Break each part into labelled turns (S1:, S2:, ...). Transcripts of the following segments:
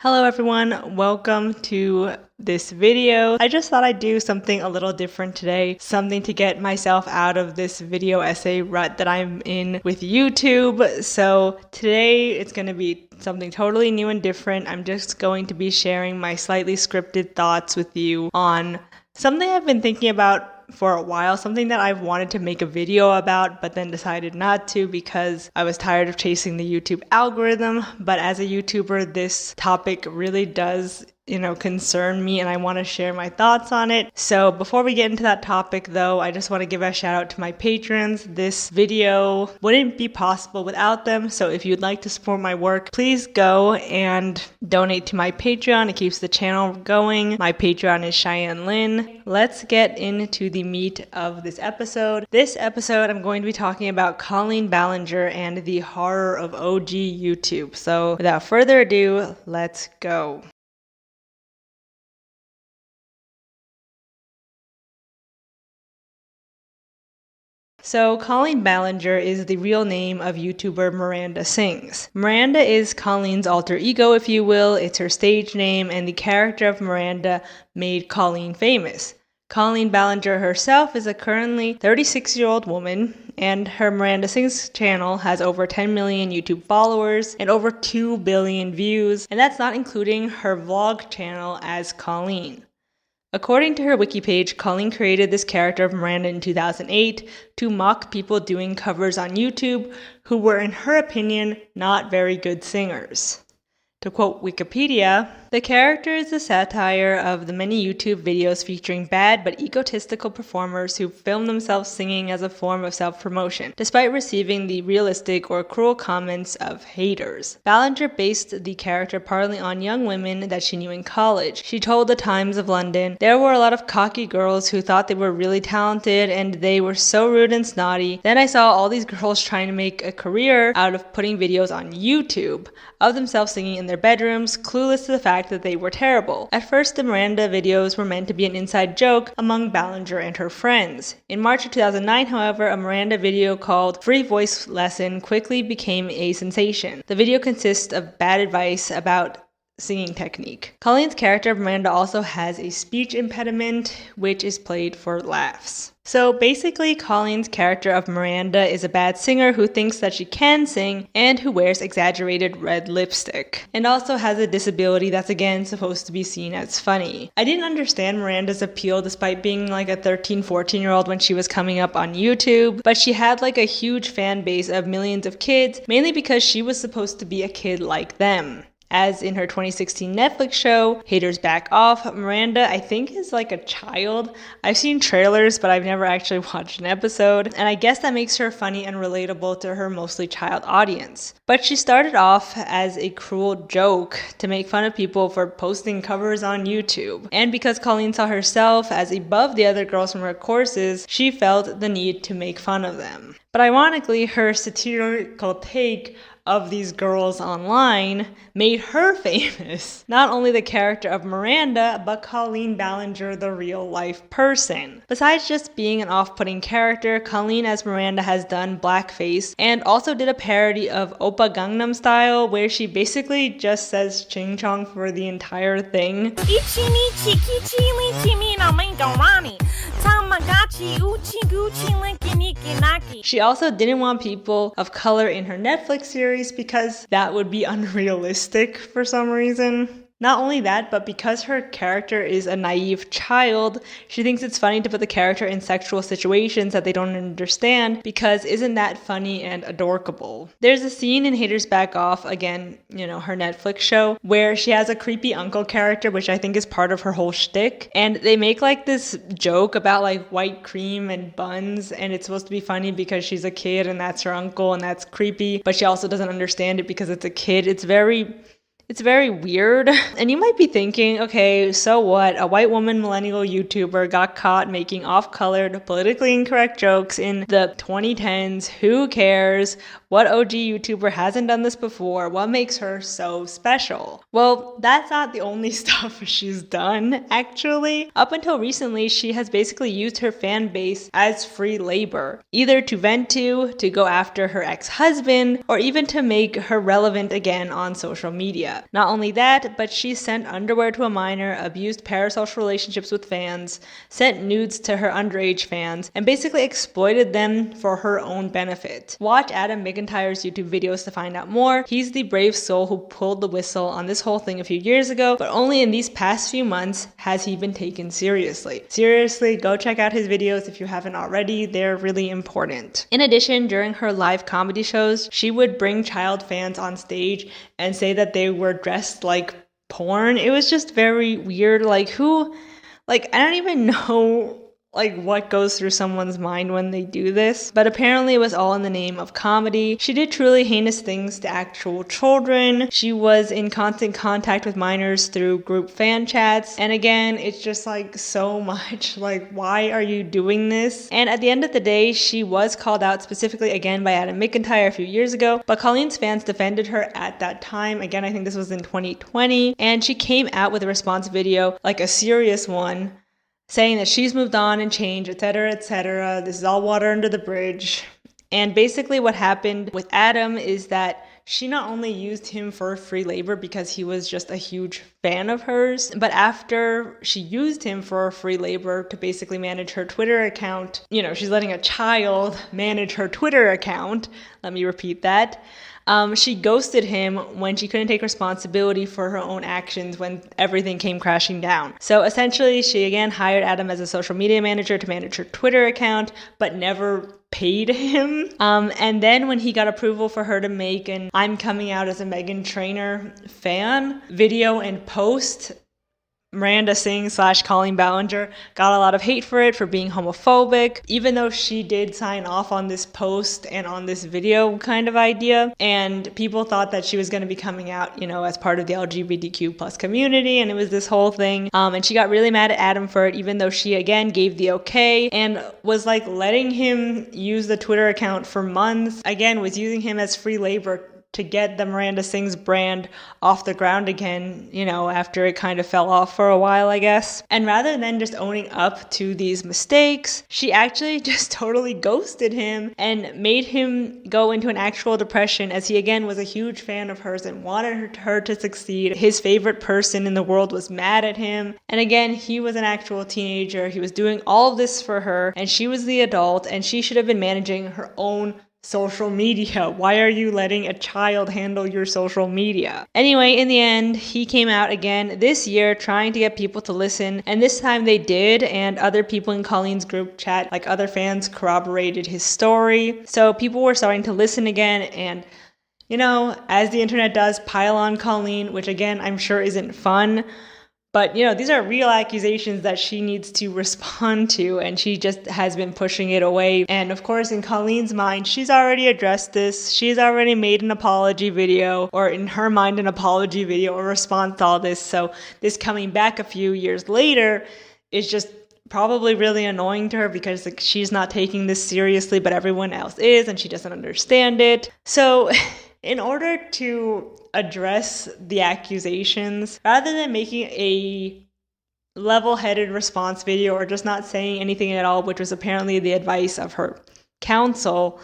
S1: Hello everyone, welcome to this video. I just thought I'd do something a little different today, something to get myself out of this video essay rut that I'm in with YouTube. So today it's going to be something totally new and different. I'm just going to be sharing my slightly scripted thoughts with you on something I've been thinking about for a while, something that I've wanted to make a video about but then decided not to because I was tired of chasing the YouTube algorithm. But as a YouTuber, this topic really does concern me, and I want to share my thoughts on it. So before we get into that topic though, I just want to give a shout out to my patrons. This video wouldn't be possible without them, so if you'd like to support my work, please go and donate to my Patreon. It keeps the channel going. My Patreon is Cheyenne Lynn. Let's get into the meat of this episode. This episode I'm going to be talking about Colleen Ballinger and the horror of OG YouTube. So without further ado, let's go. So Colleen Ballinger is the real name of YouTuber Miranda Sings. Miranda is Colleen's alter ego, if you will. It's her stage name, and the character of Miranda made Colleen famous. Colleen Ballinger herself is a currently 36-year-old woman, and her Miranda Sings channel has over 10 million YouTube followers and over 2 billion views, and that's not including her vlog channel as Colleen. According to her wiki page, Colleen created this character of Miranda in 2008 to mock people doing covers on YouTube who were, in her opinion, not very good singers. To quote Wikipedia, the character is a satire of the many YouTube videos featuring bad but egotistical performers who film themselves singing as a form of self-promotion, despite receiving the realistic or cruel comments of haters. Ballinger based the character partly on young women that she knew in college. She told the Times of London, "There were a lot of cocky girls who thought they were really talented and they were so rude and snotty. Then I saw all these girls trying to make a career out of putting videos on YouTube of themselves singing in their bedrooms, clueless to the fact that they were terrible. At first, the Miranda videos were meant to be an inside joke among Ballinger and her friends. In March of 2009, however, a Miranda video called Free Voice Lesson quickly became a sensation. The video consists of bad advice about singing technique. Colleen's character of Miranda also has a speech impediment, which is played for laughs. So basically, Colleen's character of Miranda is a bad singer who thinks that she can sing and who wears exaggerated red lipstick, and also has a disability that's again supposed to be seen as funny. I didn't understand Miranda's appeal despite being like a 13, 14-year-old when she was coming up on YouTube, but she had like a huge fan base of millions of kids, mainly because she was supposed to be a kid like them. As in her 2016 Netflix show, Haters Back Off, Miranda, I think, is like a child. I've seen trailers, but I've never actually watched an episode, and I guess that makes her funny and relatable to her mostly child audience. But she started off as a cruel joke to make fun of people for posting covers on YouTube. And because Colleen saw herself as above the other girls from her courses, she felt the need to make fun of them. But ironically, her satirical take of these girls online made her famous. Not only the character of Miranda, but Colleen Ballinger, the real life person. Besides just being an off-putting character, Colleen as Miranda has done blackface and also did a parody of Oppa Gangnam Style where she basically just says ching chong for the entire thing. She also didn't want people of color in her Netflix series because that would be unrealistic for some reason. Not only that, but because her character is a naive child, she thinks it's funny to put the character in sexual situations that they don't understand because isn't that funny and adorkable? There's a scene in Haters Back Off, again, her Netflix show, where she has a creepy uncle character, which I think is part of her whole shtick, and they make like this joke about like white cream and buns, and it's supposed to be funny because she's a kid and that's her uncle and that's creepy, but she also doesn't understand it because it's a kid. It's very weird. And you might be thinking, okay, so what? A white woman millennial YouTuber got caught making off-colored, politically incorrect jokes in the 2010s. Who cares? What OG YouTuber hasn't done this before? What makes her so special? Well, that's not the only stuff she's done, actually. Up until recently, she has basically used her fan base as free labor, either to vent to go after her ex-husband, or even to make her relevant again on social media. media. Not only that, but she sent underwear to a minor, abused parasocial relationships with fans, sent nudes to her underage fans, and basically exploited them for her own benefit. Watch Adam McIntyre's YouTube videos to find out more. He's the brave soul who pulled the whistle on this whole thing a few years ago, but only in these past few months has he been taken seriously. Seriously, go check out his videos if you haven't already. They're really important. In addition, during her live comedy shows, she would bring child fans on stage and say that they were dressed like porn. It was just very weird. I don't even know what goes through someone's mind when they do this, but apparently it was all in the name of comedy. She did truly heinous things to actual children. She was in constant contact with minors through group fan chats, and again, it's just so much. Why are you doing this? And at the end of the day, she was called out specifically again by Adam McIntyre a few years ago, but Colleen's fans defended her at that time. Again, I think this was in 2020, and she came out with a response video, a serious one, saying that she's moved on and changed, etc., etc. This is all water under the bridge. And basically what happened with Adam is that she not only used him for free labor because he was just a huge fan of hers, but after she used him for free labor to basically manage her Twitter account, she's letting a child manage her Twitter account. Let me repeat that. She ghosted him when she couldn't take responsibility for her own actions when everything came crashing down. So essentially, she again hired Adam as a social media manager to manage her Twitter account, but never paid him. And then when he got approval for her to make an "I'm coming out as a Meghan Trainor fan" video and post, Miranda Sings / Colleen Ballinger got a lot of hate for it, for being homophobic, even though she did sign off on this post and on this video kind of idea. And people thought that she was going to be coming out, as part of the LGBTQ plus community, and it was this whole thing. And she got really mad at Adam for it, even though she again gave the okay and was letting him use the Twitter account for months. Again, was using him as free labor to get the Miranda Sings brand off the ground again, after it kind of fell off for a while, I guess. And rather than just owning up to these mistakes, she actually just totally ghosted him and made him go into an actual depression, as he again was a huge fan of hers and wanted her to succeed. His favorite person in the world was mad at him. And again, he was an actual teenager. He was doing all of this for her, and she was the adult, and she should have been managing her own social media. Why are you letting a child handle your social media? Anyway, in the end, he came out again this year trying to get people to listen, and this time they did, and other people in Colleen's group chat, other fans, corroborated his story. So people were starting to listen again, and as the internet does, pile on Colleen, which again, I'm sure isn't fun. But, these are real accusations that she needs to respond to, and she just has been pushing it away. And of course, in Colleen's mind, she's already addressed this. She's already made an apology video, or in her mind, an apology video or response to all this. So this coming back a few years later is just probably really annoying to her, because she's not taking this seriously, but everyone else is, and she doesn't understand it. So in order to address the accusations, rather than making a level-headed response video or just not saying anything at all, which was apparently the advice of her counsel,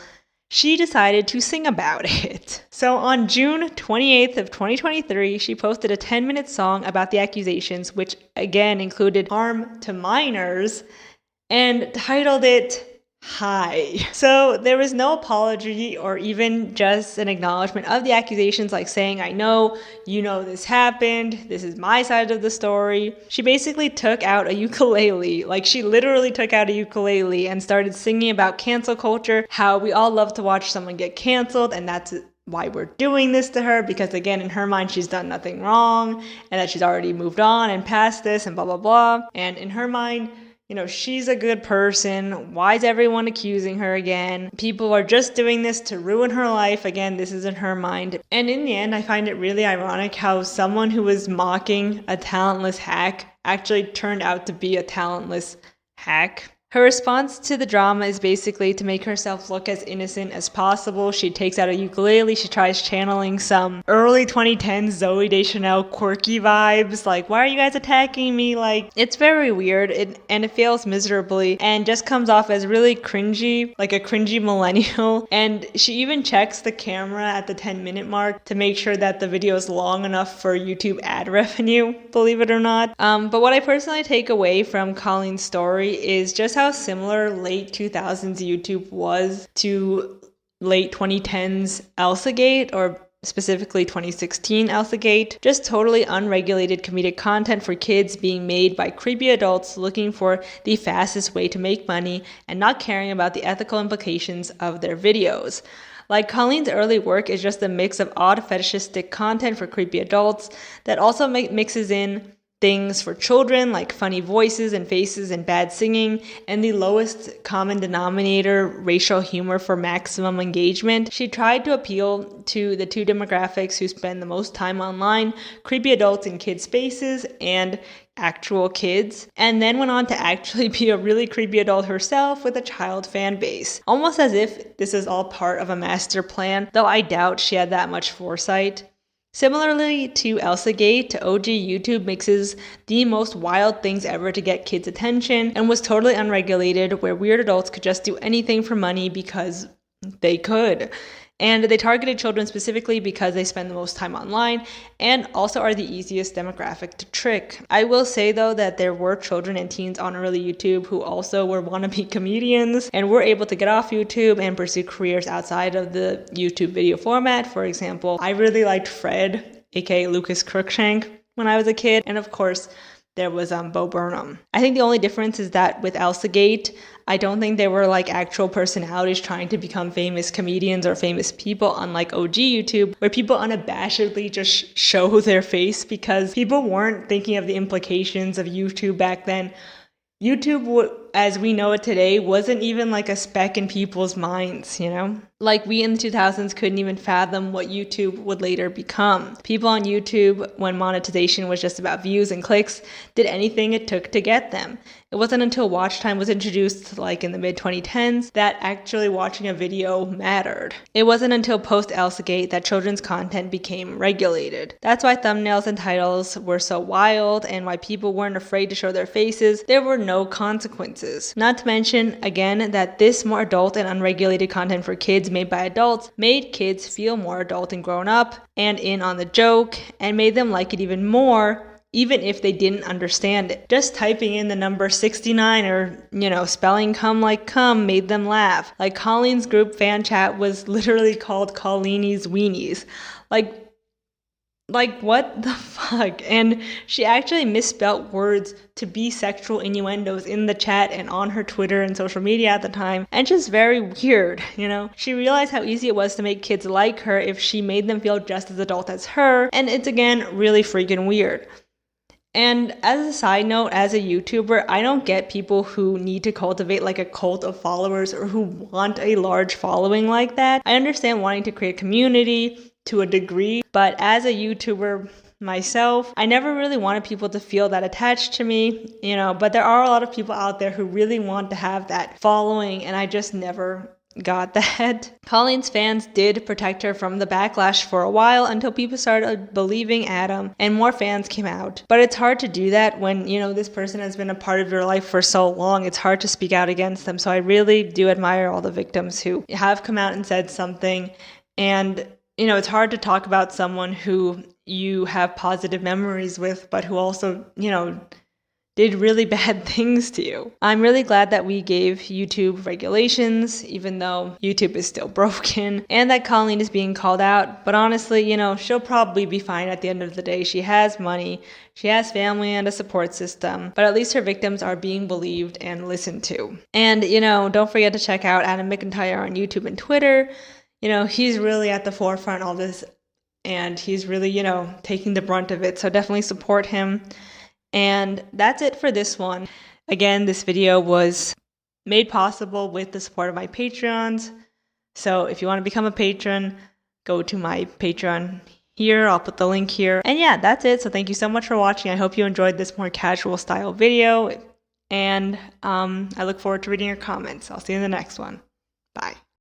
S1: she decided to sing about it. So on June 28th of 2023, she posted a 10-minute song about the accusations, which again included harm to minors, and titled it "Hi." So there was no apology or even just an acknowledgement of the accusations, saying, "I know, this happened. This is my side of the story." She basically took out a ukulele. She literally took out a ukulele and started singing about cancel culture, how we all love to watch someone get canceled, and that's why we're doing this to her, because again, in her mind, she's done nothing wrong, and that she's already moved on and past this and blah, blah, blah. And in her mind, she's a good person. Why is everyone accusing her again? People are just doing this to ruin her life. Again, this is in her mind. And in the end, I find it really ironic how someone who was mocking a talentless hack actually turned out to be a talentless hack. Her response to the drama is basically to make herself look as innocent as possible. She takes out a ukulele, she tries channeling some early 2010s Zooey Deschanel quirky vibes, like, why are you guys attacking me? Like, it's very weird, and it fails miserably, and just comes off as really cringy, like a cringy millennial. And she even checks the camera at the 10-minute mark to make sure that the video is long enough for YouTube ad revenue, believe it or not. But what I personally take away from Colleen's story is just how similar late 2000s YouTube was to late 2010s Elsagate, or specifically 2016 Elsagate. Just totally unregulated comedic content for kids being made by creepy adults looking for the fastest way to make money and not caring about the ethical implications of their videos. Like, Colleen's early work is just a mix of odd fetishistic content for creepy adults that also mixes in things for children, like funny voices and faces and bad singing, and the lowest common denominator racial humor for maximum engagement. She tried to appeal to the two demographics who spend the most time online, creepy adults in kid spaces and actual kids, and then went on to actually be a really creepy adult herself with a child fan base. Almost as if this is all part of a master plan, though I doubt she had that much foresight. Similarly to Elsagate, OG YouTube mixes the most wild things ever to get kids' attention and was totally unregulated, where weird adults could just do anything for money because they could. And they targeted children specifically because they spend the most time online and also are the easiest demographic to trick. I will say though that there were children and teens on early YouTube who also were wannabe comedians and were able to get off YouTube and pursue careers outside of the YouTube video format. For example, I really liked Fred, aka Lucas Crookshank, when I was a kid, and of course there was Bo Burnham. I think the only difference is that with Elsagate, I don't think they were like actual personalities trying to become famous comedians or famous people, unlike OG YouTube, where people unabashedly just show their face because people weren't thinking of the implications of YouTube back then. YouTube, as we know it today, wasn't even like a speck in people's minds, you know? Like, we in the 2000s couldn't even fathom what YouTube would later become. People on YouTube, when monetization was just about views and clicks, did anything it took to get them. It wasn't until watch time was introduced, like in the mid-2010s, that actually watching a video mattered. It wasn't until post-Elsagate that children's content became regulated. That's why thumbnails and titles were so wild, and why people weren't afraid to show their faces. There were no consequences. Not to mention, again, that this more adult and unregulated content for kids made by adults made kids feel more adult and grown up and in on the joke, and made them like it even more, even if they didn't understand it. Just typing in the number 69 or, spelling come like come made them laugh. Like, Colleen's group fan chat was literally called Colleenie's Weenies. Like, what the fuck? And she actually misspelt words to be sexual innuendos in the chat and on her Twitter and social media at the time. And just very weird, She realized how easy it was to make kids like her if she made them feel just as adult as her. And it's, again, really freaking weird. And as a side note, as a YouTuber, I don't get people who need to cultivate like a cult of followers or who want a large following like that. I understand wanting to create a community to a degree, but as a YouTuber myself, I never really wanted people to feel that attached to me, but there are a lot of people out there who really want to have that following, and I just never got that. Colleen's fans did protect her from the backlash for a while until people started believing Adam and more fans came out. But it's hard to do that when, this person has been a part of your life for so long. It's hard to speak out against them. So I really do admire all the victims who have come out and said something. And, it's hard to talk about someone who you have positive memories with, but who also, did really bad things to you. I'm really glad that we gave YouTube regulations, even though YouTube is still broken, and that Colleen is being called out. But honestly, she'll probably be fine at the end of the day. She has money, she has family and a support system, but at least her victims are being believed and listened to. And, don't forget to check out Adam McIntyre on YouTube and Twitter. He's really at the forefront of all this, and he's really, taking the brunt of it. So definitely support him. And that's it for this one. Again, this video was made possible with the support of my Patreons. So if you want to become a patron, go to my Patreon here. I'll put the link here. And yeah, that's it. So thank you so much for watching. I hope you enjoyed this more casual style video. and I look forward to reading your comments. I'll see you in the next one. Bye.